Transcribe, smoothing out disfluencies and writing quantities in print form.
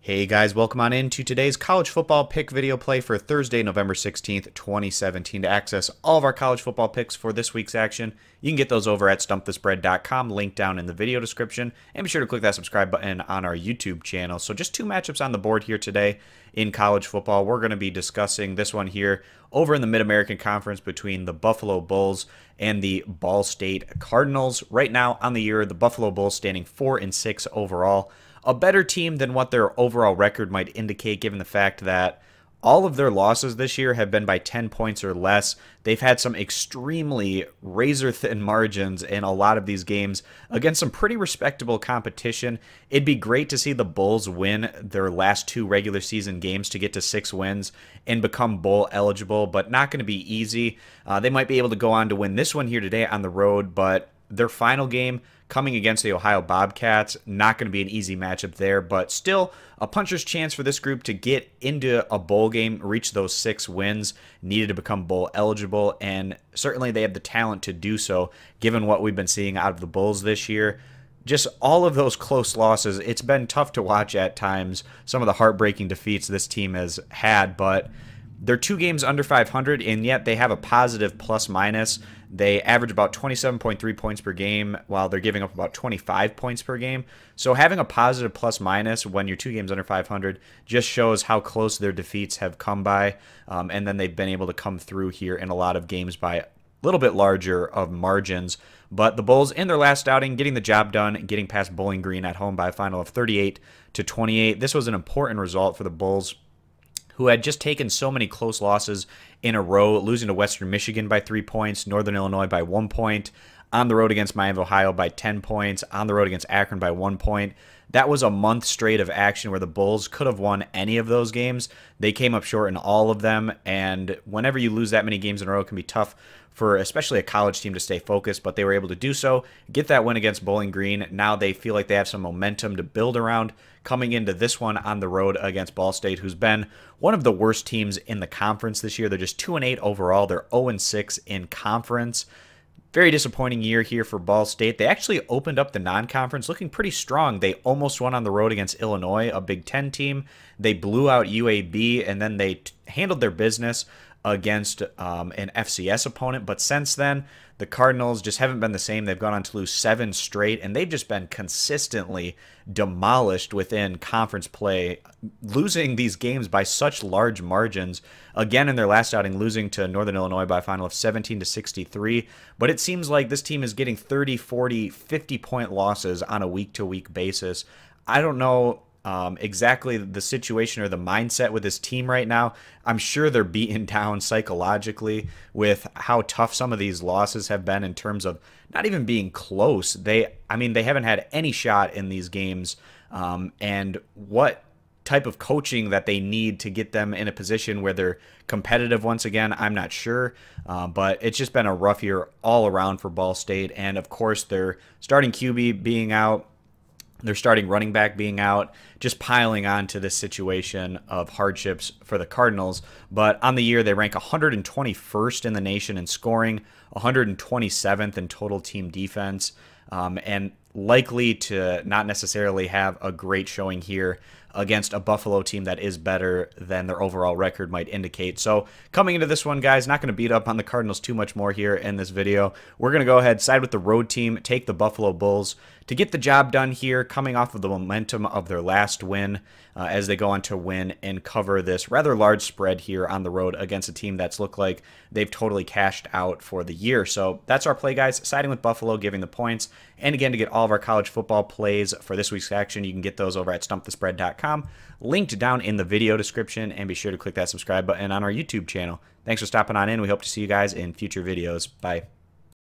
Hey guys, welcome on into today's college football pick video play for Thursday, November 16th, 2017. To access all of our college football picks for this week's action, you can get those over at stumpthespread.com, link down in the video description, and be sure to click that subscribe button on our YouTube channel. So just two matchups on the board here today in college football. We're going to be discussing this one here over in the Mid-American Conference between the Buffalo Bulls and the Ball State Cardinals. Right now on the year, the Buffalo Bulls standing 4-6 overall. A better team than what their overall record might indicate, given the fact that all of their losses this year have been by 10 points or less. They've had some extremely razor-thin margins in a lot of these games against some pretty respectable competition. It'd be great to see the Bulls win their last two regular season games to get to 6 wins and become bowl eligible, but not going to be easy. They might be able to go on to win this one here today on the road, but their final game coming against the Ohio Bobcats, not going to be an easy matchup there, but still a puncher's chance for this group to get into a bowl game, reach those 6 wins needed to become bowl eligible, and certainly they have the talent to do so, given what we've been seeing out of the Bulls this year. Just all of those close losses, it's been tough to watch at times, some of the heartbreaking defeats this team has had, but they're 2 games under 500, and yet they have a positive plus-minus. They average about 27.3 points per game, while they're giving up about 25 points per game. So having a positive plus-minus when you're 2 games under 500 just shows how close their defeats have come by, and then they've been able to come through here in a lot of games by a little bit larger of margins. But the Bulls, in their last outing, getting the job done, getting past Bowling Green at home by a final of 38-28. This was an important result for the Bulls, who had just taken so many close losses in a row, losing to Western Michigan by 3 points, Northern Illinois by 1 point, on the road against Miami of Ohio by 10 points, on the road against Akron by 1 point. That was a month straight of action where the Bulls could have won any of those games. They came up short in all of them, and whenever you lose that many games in a row, it can be tough for especially a college team to stay focused, but they were able to do so, get that win against Bowling Green. Now they feel like they have some momentum to build around coming into this one on the road against Ball State, who's been one of the worst teams in the conference this year. They're just 2-8 overall. They're 0-6 in conference. Very disappointing year here for Ball State. They actually opened up the non-conference looking pretty strong. They almost won on the road against Illinois, a Big Ten team. They blew out UAB, and then they handled their business against an FCS opponent. But since then, the Cardinals just haven't been the same. They've gone on to lose 7 straight, and they've just been consistently demolished within conference play, losing these games by such large margins. Again, in their last outing, losing to Northern Illinois by a final of 17-63. But it seems like this team is getting 30, 40, 50-point losses on a week-to-week basis. I don't know exactly the situation or the mindset with this team right now. I'm sure they're beaten down psychologically with how tough some of these losses have been in terms of not even being close. They haven't had any shot in these games, and what type of coaching that they need to get them in a position where they're competitive once again, I'm not sure, but it's just been a rough year all around for Ball State, and of course their starting QB being out, their starting running back being out, just piling on to this situation of hardships for the Cardinals. But on the year, they rank 121st in the nation in scoring, 127th in total team defense, and likely to not necessarily have a great showing here against a Buffalo team that is better than their overall record might indicate. So coming into this one, guys, not going to beat up on the Cardinals too much more here in this video. We're going to go ahead, side with the road team, take the Buffalo Bulls to get the job done here, coming off of the momentum of their last win as they go on to win and cover this rather large spread here on the road against a team that's looked like they've totally cashed out for the year. So that's our play, guys, siding with Buffalo, giving the points. And again, to get all of our college football plays for this week's action, you can get those over at stumpthespread.com, linked down in the video description, and be sure to click that subscribe button on our YouTube channel. Thanks for stopping on in. We hope to see you guys in future videos. Bye.